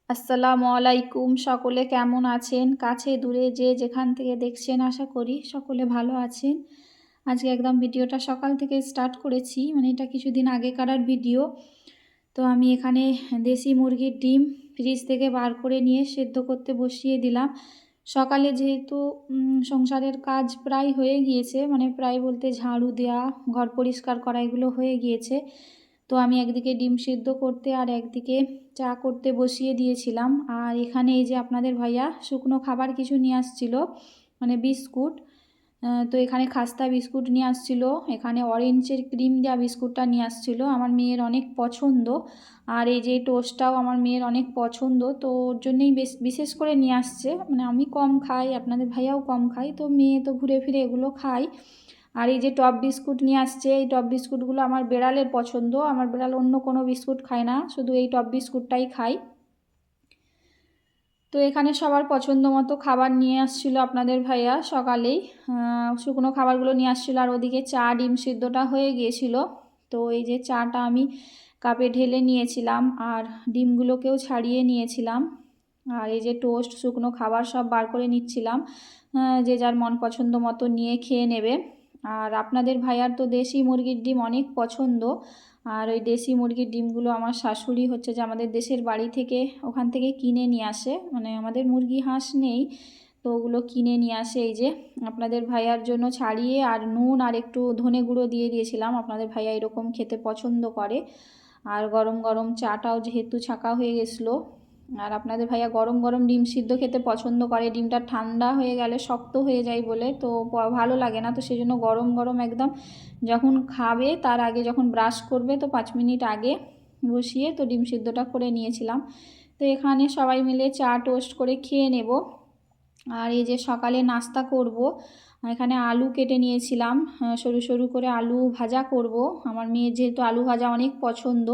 আসসালামু আলাইকুম। সকলে কেমন আছেন? কাছে দূরে যে যেখান থেকে দেখছেন আশা করি সকলে ভালো আছেন। আজকে একদম ভিডিওটা সকাল থেকে স্টার্ট করেছি, মানে এটা কিছুদিন আগেকার ভিডিও। তো আমি এখানে দেশি মুরগির ডিম ফ্রিজ থেকে বার করে নিয়ে সেদ্ধ করতে বসিয়ে দিলাম। সকালে যেহেতু সংসারের কাজ প্রায় হয়ে গিয়েছে, মানে প্রায় বলতে ঝাড়ু দেওয়া, ঘর পরিষ্কার করা এগুলো হয়ে গিয়েছে। তো আমি একদিকে ডিম সিদ্ধ করতে আর একদিকে চা করতে বসিয়ে দিয়েছিলাম। আর এখানে এই যে আপনাদের ভাইয়া শুকনো খাবার কিছু নিয়ে আসছিল, মানে বিস্কুট। তো এখানে খাস্তা বিস্কুট নিয়ে আসছিল, এখানে অরেঞ্জের ক্রিম দেওয়া বিস্কুটটা নিয়ে আসছিল, আমার মেয়ের অনেক পছন্দ। আর এই যে টোস্টটাও আমার মেয়ের অনেক পছন্দ, তো ওর জন্যই বিশেষ করে নিয়ে আসছে। মানে আমি কম খাই, আপনাদের ভাইয়াও কম খাই, তো মেয়ে তো ঘুরে ফিরে এগুলো খায়। আর এই যে টপ বিস্কুট নিয়ে আসছে, এই টপ বিস্কুটগুলো আমার বেড়ালের পছন্দ। আমার বেড়াল অন্য কোনো বিস্কুট খায় না, শুধু এই টপ বিস্কুটটাই খায়। তো এখানে সবার পছন্দ মতো খাবার নিয়ে আসছিল আপনাদের ভাইয়া সকালেই। শুকনো খাবারগুলো নিয়ে আসছিলো, আর ওদিকে চা ডিম সিদ্ধটা হয়ে গিয়েছিল। তো এই যে চাটা আমি কাপে ঢেলে নিয়েছিলাম, আর ডিমগুলোকেও ছাড়িয়ে নিয়েছিলাম। আর এই যে টোস্ট শুকনো খাবার সব বার করে নিচ্ছিলাম, যে যার মন পছন্দ মতো নিয়ে খেয়ে নেবে। আর আপনাদের ভাইয়ার তো দেশি মুরগির ডিম অনেক পছন্দ। আর ওই দেশি মুরগির ডিমগুলো আমার শাশুড়ি হচ্ছে যে আমাদের দেশের বাড়ি থেকে ওখান থেকে কিনে নিয়ে আসে, মানে আমাদের মুরগি হাঁস নেই, তো ওগুলো কিনে নিয়ে আসে। এই যে আপনাদের ভাইয়ার জন্য ছাড়িয়ে আর নুন আর একটু ধনে গুঁড়ো দিয়ে দিয়েছিলাম, আপনাদের ভাইয়া এরকম খেতে পছন্দ করে। আর গরম গরম চাটাও যেহেতু ছাকা হয়ে গেছিলো, আর আপনাদের ভাইয়া গরম গরম ডিম সিদ্ধ খেতে পছন্দ করে, ডিমটা ঠান্ডা হয়ে গেলে শক্ত হয়ে যায় বলে, তো ভালো লাগে না, তো সেই জন্য গরম গরম একদম যখন খাবে তার আগে, যখন ব্রাশ করবে তো 5 মিনিট আগে বসিয়ে তো ডিম সিদ্ধটা করে নিয়েছিলাম। তো এখানে সবাই মিলে চা টোস্ট করে খেয়ে নেব। আর এই যে সকালে নাস্তা করব, এখানে আলু কেটে নিয়েছিলাম, সরু সরু করে আলু ভাজা করব। আমার মেয়ের যেহেতু আলু ভাজা অনেক পছন্দ,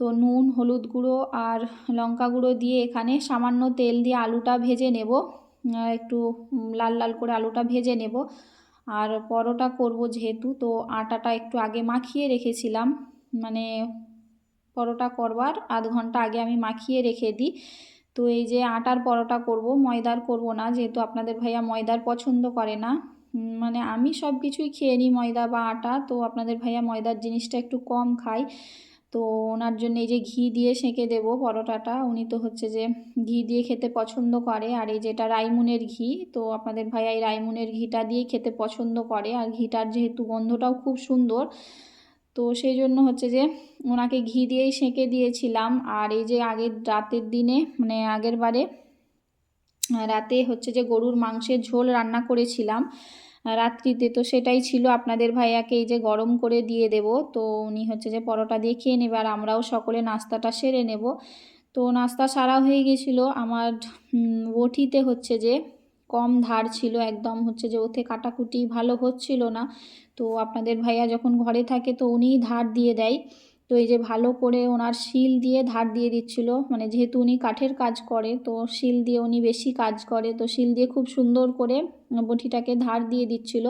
তো নুন হলুদ গুঁড়ো আর লঙ্কা গুঁড়ো দিয়ে এখানে সামান্য তেল দিয়ে আলুটা ভেজে নেব, একটু লাল লাল করে আলুটা ভেজে নেব। আর পরোটা করব যেহেতু, তো আটাটা একটু আগে মাখিয়ে রেখেছিলাম, মানে পরোটা করবার আধ ঘন্টা আগে আমি মাখিয়ে রেখে দিই। তো এই যে আটার পরোটা করব, ময়দার করব না, যেহেতু আপনাদের ভাইয়া ময়দার পছন্দ করে না। মানে আমি সব কিছুই খেয়ে নিই ময়দা বা আটা, তো আপনাদের ভাইয়া ময়দার জিনিসটা একটু কম খায়। তো ওনার জন্য এই যে ঘি দিয়ে সেঁকে দেব পরোটাটা, উনি তো হচ্ছে যে ঘি দিয়ে খেতে পছন্দ করে। আর এই যেটা রাইমুনের ঘি, তো আপনাদের ভাইয়া এই রাইমুনের ঘিটা দিয়ে খেতে পছন্দ করে, আর ঘিটার যেহেতু গন্ধটাও খুব সুন্দর, তো সেই জন্য হচ্ছে যে ওনাকে ঘি দিয়েই সেঁকে দিয়েছিলাম। আর এই যে আগের রাতের দিনে, মানে আগের বারে রাতে হচ্ছে যে গরুর মাংসের ঝোল রান্না করেছিলাম রাত্রিতে, তো সেটাই ছিল, আপনাদের ভাইয়াকে এই যে গরম করে দিয়ে দেব। তো উনি হচ্ছে যে পরোটা দিয়ে খেয়ে নেবে, আর আমরাও সকলে নাস্তাটা সেরে নেব। তো নাস্তা সারা হয়ে গেছিলো আমার। বটিতে হচ্ছে যে কম ধার ছিল, একদম হচ্ছে যে ওতে কাটাকুটি ভালো হচ্ছিল না। তো আপনাদের ভাইয়া যখন ঘরে থাকে তো উনিই ধার দিয়ে দেয়। তো এই যে ভালো করে ওনার শিল দিয়ে ধার দিয়ে দিচ্ছিল, মানে যেহেতু উনি কাঠের কাজ করে তো শিল দিয়ে উনি বেশি কাজ করে, তো শিল দিয়ে খুব সুন্দর করে বটিটাকে ধার দিয়ে দিচ্ছিল।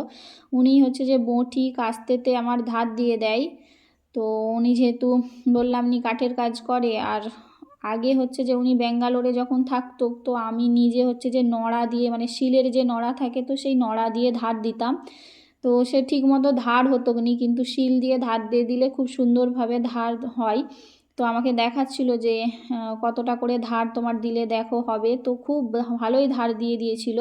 উনি হচ্ছে যে বটি কাস্তেতে আমার ধার দিয়ে দেয়। তো উনি যেহেতু বললাম নি কাঠের কাজ করে, আর আগে হচ্ছে যে উনি ব্যাঙ্গালোরে যখন থাকতো তো আমি নিজে হচ্ছে যে নড়া দিয়ে, মানে শিলের যে নড়া থাকে তো সেই নড়া দিয়ে ধার দিতাম। তো সে ঠিক মতো ধার হতো নি, কিন্তু শিল দিয়ে ধার দিয়ে দিলে খুব সুন্দরভাবে ধার হয়। তো আমাকে দেখাচ্ছিল যে কতটা করে ধার তোমার দিলে দেখো হবে, তো খুব ভালোই ধার দিয়ে দিয়েছিল।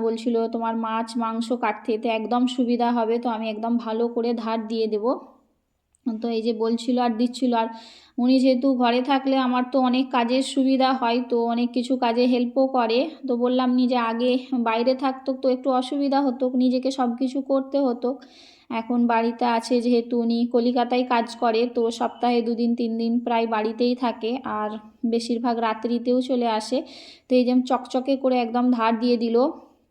বলছিল তোমার মাছ মাংস কাটতে এতে একদম সুবিধা হবে, তো আমি একদম ভালো করে ধার দিয়ে দেবো। তো এই যে বলছিল আর দিচ্ছিল। আর উনি যেহেতু ঘরে থাকলে আমার তো অনেক কাজের সুবিধা হয়, তো অনেক কিছু কাজে হেল্পও করে। তো বললাম নি যে আগে বাইরে থাকতো তো একটু অসুবিধা হতো, নিজেকে সব কিছু করতে হতো। এখন বাড়িতে আছে যেহেতু, উনি কলিকাতায় কাজ করে, তো সপ্তাহে 2 দিন 3 দিন প্রায় বাড়িতেই থাকে, আর বেশিরভাগ রাত্রিতেও চলে আসে। তো এই যে চকচকে করে একদম ধার দিয়ে দিল।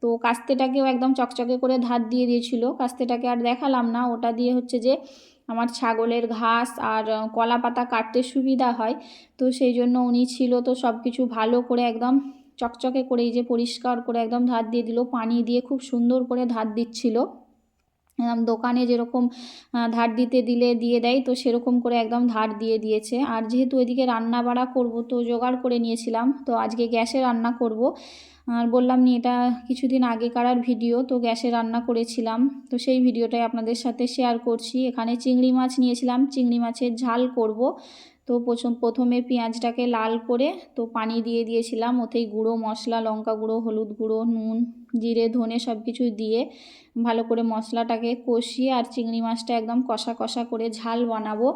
তো কাস্তেটাকেও একদম চকচকে করে ধার দিয়ে দিয়েছিল, কাস্তেটাকে আর দেখালাম না, ওটা দিয়ে হচ্ছে যে আমার ছাগলের ঘাস আর কলা পাতা কাটতে সুবিধা হয়। তো সেই জন্য উনি ছিল, তো সব কিছু ভালো করে একদম চকচকে করে এই যে পরিষ্কার করে একদম ধার দিয়ে দিল, পানি দিয়ে খুব সুন্দর করে ধার দিচ্ছিল। দোকানে যেরকম ধার দিতে দিলে দিয়ে দেয়, তো সেরকম করে একদম ধার দিয়ে দিয়েছে। আর যেহেতু ওইদিকে রান্না বাড়া করব, তো জোগাড় করে নিয়েছিলাম, তো আজকে গ্যাসে রান্না করব। আর বললাম নি এটা কিছুদিন আগেকার ভিডিও, তো গ্যাসে রান্না করেছিলাম, তো সেই ভিডিওটাই আপনাদের সাথে শেয়ার করছি। এখানে চিংড়ি মাছ নিয়েছিলাম, চিংড়ি মাছের ঝাল করব। তো প্রথমে পেঁয়াজটাকে লাল করে তো পানি দিয়ে দিয়েছিলাম, ওতেই গুঁড়ো মশলা, লঙ্কা গুঁড়ো, হলুদ গুঁড়ো, নুন, জিরে, ধনে সব কিছু দিয়ে ভালো করে মশলাটাকে কষিয়ে আর চিংড়ি মাছটা একদম কষা কষা করে ঝাল বানাবো।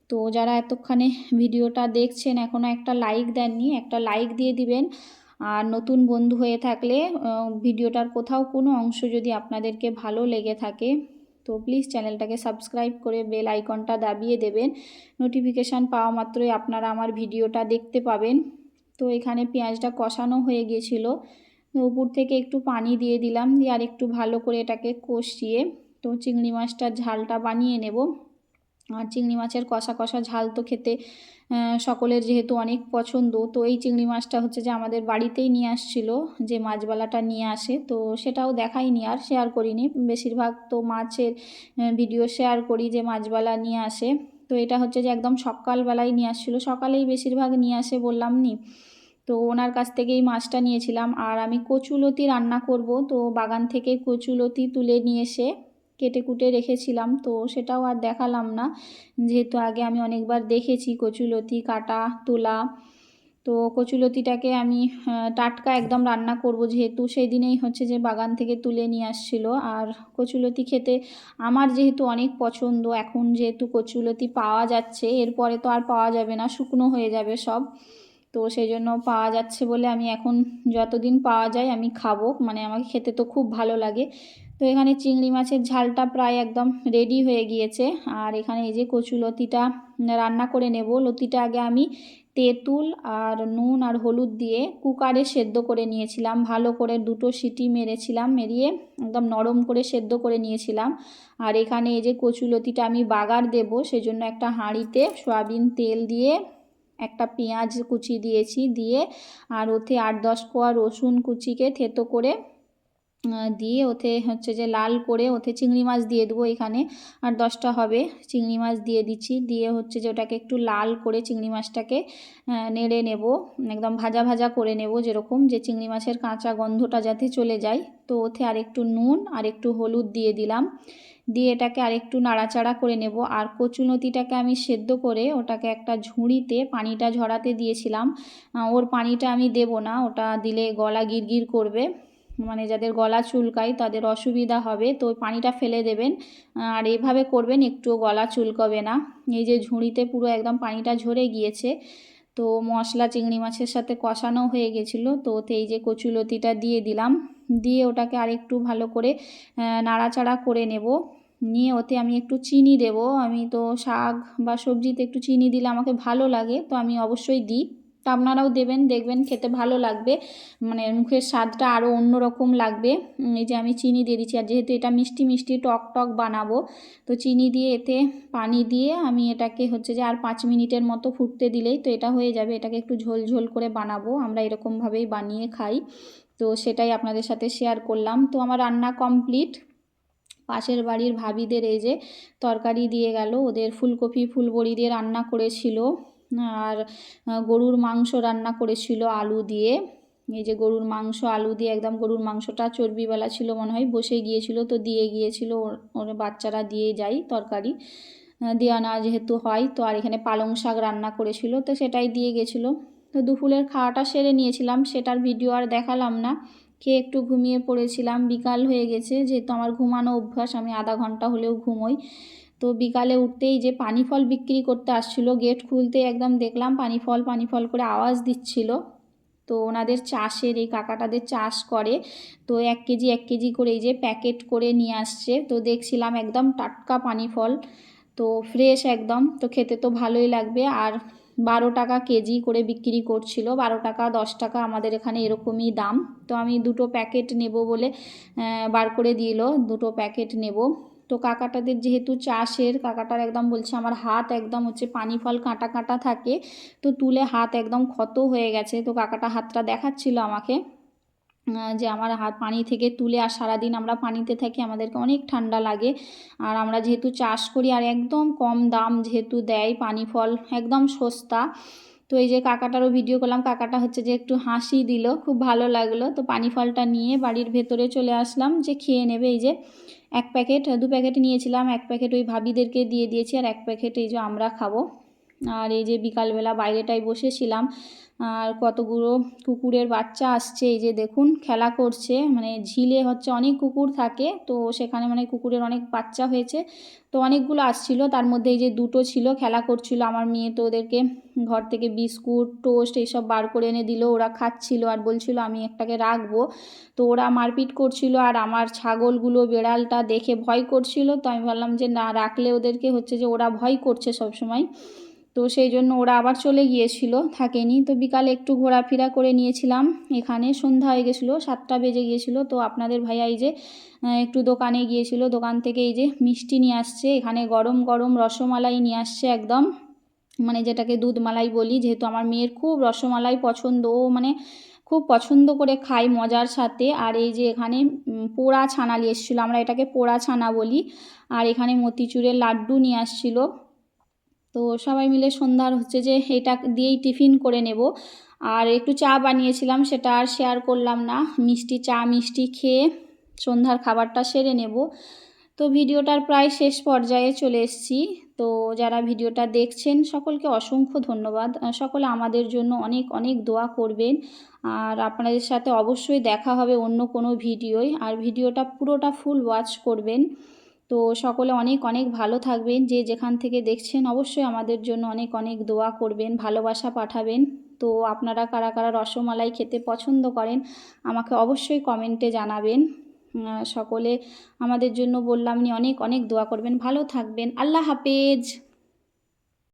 তো যারা এতক্ষণে ভিডিওটা দেখছেন এখনও একটা লাইক দেননি, একটা লাইক দিয়ে দিবেন। আর নতুন বন্ধু হয়ে থাকলে ভিডিওটার কোথাও কোনো অংশ যদি আপনাদেরকে ভালো লেগে থাকে তো প্লিজ চ্যানেলটাকে সাবস্ক্রাইব করে বেল আইকনটা দাবিয়ে দেবেন। নোটিফিকেশান পাওয়া মাত্রই আপনারা আমার ভিডিওটা দেখতে পাবেন। তো এখানে পেঁয়াজটা কষানো হয়ে গিয়েছিল, উপর থেকে একটু পানি দিয়ে দিলাম, দিয়ে আর একটু ভালো করে এটাকে কষিয়ে তো চিংড়ি মাছটার ঝালটা বানিয়ে নেব। আর চিংড়ি মাছের কষা কষা ঝাল তো খেতে সকলের যেহেতু অনেক পছন্দ, তো এই চিংড়ি মাছটা হচ্ছে যে আমাদের বাড়িতেই নিয়ে আসছিল, যে মাছওয়ালাটা নিয়ে আসে, তো সেটাও দেখাইনি আর শেয়ার করিনি। বেশিরভাগ তো মাছের ভিডিও শেয়ার করি যে মাছওয়ালা নিয়ে আসে। তো এটা হচ্ছে যে একদম সকালবেলায় নিয়ে আসছিলো, সকালেই বেশিরভাগ নিয়ে আসে বললাম নি, তো ওনার কাছ থেকেই মাছটা নিয়েছিলাম। আর আমি কচুলতি রান্না করব, তো বাগান থেকে কচুলতি তুলে নিয়ে এসে কেটে কুটে রেখেছিলাম, তো সেটাও আর দেখালাম না, যেহেতু আগে আমি অনেকবার দেখেছি কচুলতি কাটা তোলা। তো কচুলতিটাকে আমি টাটকা একদম রান্না করব, যেহেতু সেই দিনেই হচ্ছে যে বাগান থেকে তুলে নিয়ে আসছিল। আর কচুলতি খেতে আমার যেহেতু অনেক পছন্দ, এখন যেহেতু কচুলতি পাওয়া যাচ্ছে, এরপরে তো আর পাওয়া যাবে না, শুকনো হয়ে যাবে সব, তো সেই জন্য পাওয়া যাচ্ছে বলে আমি এখন যতদিন পাওয়া যায় আমি খাবো, মানে আমাকে খেতে তো খুব ভালো লাগে। তো এখানে চিংড়ি মাছের ঝালটা প্রায় একদম রেডি হয়ে গিয়েছে। আর এখানে এই যে কচুলতিটা রান্না করে নেব। লতিটা আগে আমি তেঁতুল আর নুন আর হলুদ দিয়ে কুকারে সেদ্ধ করে নিয়েছিলাম, ভালো করে 2টো সিটি মেরেছিলাম, মেরিয়ে একদম নরম করে সেদ্ধ করে নিয়েছিলাম। আর এখানে এই যে কচুলতিটা আমি বাগার দেব, সেজন্য একটা হাঁড়িতে সয়াবিন তেল দিয়ে একটা পেঁয়াজ কুচি দিয়েছি, দিয়ে আর ওতে 8-10 কোয়া রসুন কুচিকে থেতো করে দিয়ে ওতে হচ্ছে যে লাল করে ওতে চিংড়ি মাছ দিয়ে দেবো। এখানে 8-10টা হবে চিংড়ি মাছ দিয়ে দিচ্ছি, দিয়ে হচ্ছে যে ওটাকে একটু লাল করে চিংড়ি মাছটাকে নেড়ে নেব, একদম ভাজা ভাজা করে নেব, যেরকম যে চিংড়ি মাছের কাঁচা গন্ধটা যাতে চলে যায়। তো ওতে আর একটু নুন আর একটু হলুদ দিয়ে দিলাম, দিয়ে এটাকে আরেকটু নাড়াচাড়া করে নেব। আর কচুলতিটাকে আমি সেদ্ধ করে ওটাকে একটা ঝুড়িতে পানিটা ঝরাতে দিয়েছিলাম, ওর পানিটা আমি দেব না, ওটা দিলে গলা গিরগির করবে, মানে যাদের গলা চুলকায় তাদের অসুবিধা হবে, তো ওই পানিটা ফেলে দেবেন। আর এভাবে করবেন, একটুও গলা চুলকাবে না। এই যে ঝুড়িতে পুরো একদম পানিটা ঝরে গিয়েছে, তো মশলা চিংড়ি মাছের সাথে কষানো হয়ে গেছিলো, তো ওতে এই যে কচুলতিটা দিয়ে দিলাম, দিয়ে ওটাকে আরেকটু ভালো করে নাড়াচাড়া করে নেব। নিয়ে ওতে আমি একটু চিনি দেব, আমি তো শাক বা সবজিতে একটু চিনি দিলে আমাকে ভালো লাগে, তো আমি অবশ্যই দিই, তা আপনারাও দেবেন, দেখবেন খেতে ভালো লাগবে, মানে মুখের স্বাদটা আরও অন্যরকম লাগবে। এই যে আমি চিনি দিয়ে দিচ্ছি, আর যেহেতু এটা মিষ্টি মিষ্টি টক টক বানাবো, তো চিনি দিয়ে এতে পানি দিয়ে আমি এটাকে হচ্ছে যে আর 5 মিনিটের মতো ফুটতে দিলেই তো এটা হয়ে যাবে। এটাকে একটু ঝোল ঝোল করে বানাবো, আমরা এরকমভাবেই বানিয়ে খাই, তো সেটাই আপনাদের সাথে শেয়ার করলাম। তো আমার রান্না কমপ্লিট। পাশের বাড়ির ভাবিদের এই যে তরকারি দিয়ে গেল, ওদের ফুলকপি ফুলবড়ি দিয়ে রান্না করেছিল, আর গরুর মাংস রান্না করেছিল আলু দিয়ে। এই যে গরুর মাংস আলু দিয়ে, একদম গরুর মাংসটা চর্বিওয়ালা ছিল মনে হয়, বসে গিয়েছিল, তো দিয়ে গিয়েছিল, ওর বাচ্চারা দিয়ে যায় তরকারি, দেওয়া না যেহেতু হয়। তো আর এখানে পালং শাক রান্না করেছিল, তো সেটাই দিয়ে গেছিলো। তো দুপুরের খাওয়াটা সেরে নিয়েছিলাম, সেটার ভিডিও আর দেখালাম না, খেয়ে একটু ঘুমিয়ে পড়েছিলাম। বিকাল হয়ে গেছে, যেহেতু আমার ঘুমানো অভ্যাস, আমি আধা ঘন্টা হলেও ঘুমোই। তো বিকালে উঠতেই যে পানি ফল বিক্রি করতে আসছিলো, গেট খুলতে একদম দেখলাম পানি ফল করে আওয়াজ দিচ্ছিল। তো ওনাদের চাষের, এই কাকাটাদের চাষ করে, তো 1 কেজি 1 কেজি করে এই যে প্যাকেট করে নিয়ে আসছে, তো দেখছিলাম একদম টাটকা পানি ফল, তো ফ্রেশ একদম, তো খেতে তো ভালোই লাগবে। আর 12 টাকা কেজি করে বিক্রি করছিল, 12 টাকা 10 টাকা আমাদের এখানে এরকমই দাম। তো আমি 2টো প্যাকেট নেব বলে বার করে দিল, 2টো প্যাকেট নেব। তো কাকাটাদের যেহেতু চাষের, কাকাটার একদম বলছে আমার হাত একদম হচ্ছে পানি ফল কাঁটা কাঁটা থাকে, তো তুলে হাত একদম ক্ষত হয়ে গেছে, তো কাকাটা হাতটা দেখাচ্ছিল আমাকে। যে আমার হাত পানি থেকে তুলে আর সারাদিন আমরা পানিতে থাকি, আমাদেরকে অনেক ঠান্ডা লাগে। আর আমরা যেহেতু চাষ করি আর একদম কম দাম যেহেতু দেয়, পানি ফল একদম সস্তা। তো এই যে কাকাটারও ভিডিও করলাম, কাকাটা হচ্ছে যে একটু হাসি দিল, খুব ভালো লাগলো। তো পানি ফলটা নিয়ে বাড়ির ভেতরে চলে আসলাম যে খেয়ে নেবে। এই যে 1 প্যাকেট 2 প্যাকেট নিয়েছিলাম, 1 প্যাকেট ওই ভাবিদেরকে দিয়ে দিয়েছি আর 1 প্যাকেট এই যে আমরা খাবো। আর এই যে বিকালবেলা বাইরেটায় বসেছিলাম, আর কতগুলো কুকুরের বাচ্চা আসছে, এই যে দেখুন খেলা করছে। মানে ঝিলে হচ্ছে অনেক কুকুর থাকে, তো সেখানে মানে কুকুরের অনেক বাচ্চা হয়েছে, তো অনেকগুলো আসছিল। তার মধ্যে এই যে 2টো ছিল, খেলা করছিল। আমার মেয়ে তো ওদেরকে ঘর থেকে বিস্কুট টোস্ট এইসব বার করে এনে দিল, ওরা খাচ্ছিল আর বলছিল আমি একটাকে রাখবো। তো ওরা মারপিট করছিল আর আমার ছাগলগুলো বেড়ালটা দেখে ভয় করছিল। তো আমি ভাবলাম যে না রাখলে ওদেরকে হচ্ছে যে ওরা ভয় করছে সবসময়, তো সেই জন্য ওরা আবার চলে গিয়েছিল, থাকেনি। তো বিকালে একটু ঘোরাফেরা করে নিয়েছিলাম, এখানে সন্ধ্যা হয়ে গেছিলো, 7টা বেজে গিয়েছিলো। তো আপনাদের ভাইয়া এই যে একটু দোকানে গিয়েছিল, দোকান থেকে এই যে মিষ্টি নিয়ে আসছে, এখানে গরম গরম রসমালাই নিয়ে আসছে একদম, মানে যেটাকে দুধমালাই বলি। যেহেতু আমার মেয়ের খুব রসমালাই পছন্দ, ও মানে খুব পছন্দ করে খায় মজার সাথে। আর এই যে এখানে পোড়া ছানা নিয়ে এসেছিলো, আমরা এটাকে পোড়া ছানা বলি। আর এখানে মতিচুরের লাড্ডু নিয়ে আসছিলো। তো সবাই মিলে সন্ধ্যার হচ্ছে যে এটা দিয়েই টিফিন করে নেব। আর একটু চা বানিয়েছিলাম, সেটা আর শেয়ার করলাম না। মিষ্টি খেয়ে সন্ধ্যার খাবারটা সেরে নেব। তো ভিডিওটার প্রায় শেষ পর্যায়ে চলে এসেছি। তো যারা ভিডিওটা দেখছেন সকলকে অসংখ্য ধন্যবাদ। সকলে আমাদের জন্য অনেক অনেক দোয়া করবেন। আর আপনাদের সাথে অবশ্যই দেখা হবে অন্য কোনো ভিডিওয়, আর ভিডিওটা পুরোটা ফুল ওয়াচ করবেন। তো সকলে অনেক অনেক ভালো থাকবেন, যে যেখান থেকে দেখছেন অবশ্যই আমাদের জন্য অনেক অনেক দোয়া করবেন, ভালোবাসা পাঠাবেন। তো আপনারা কারা কারা রসমালাই খেতে পছন্দ করেন আমাকে অবশ্যই কমেন্টে জানাবেন। সকলে আমাদের জন্য বললাম অনেক অনেক দোয়া করবেন, ভালো থাকবেন। আল্লাহ হাফেজ।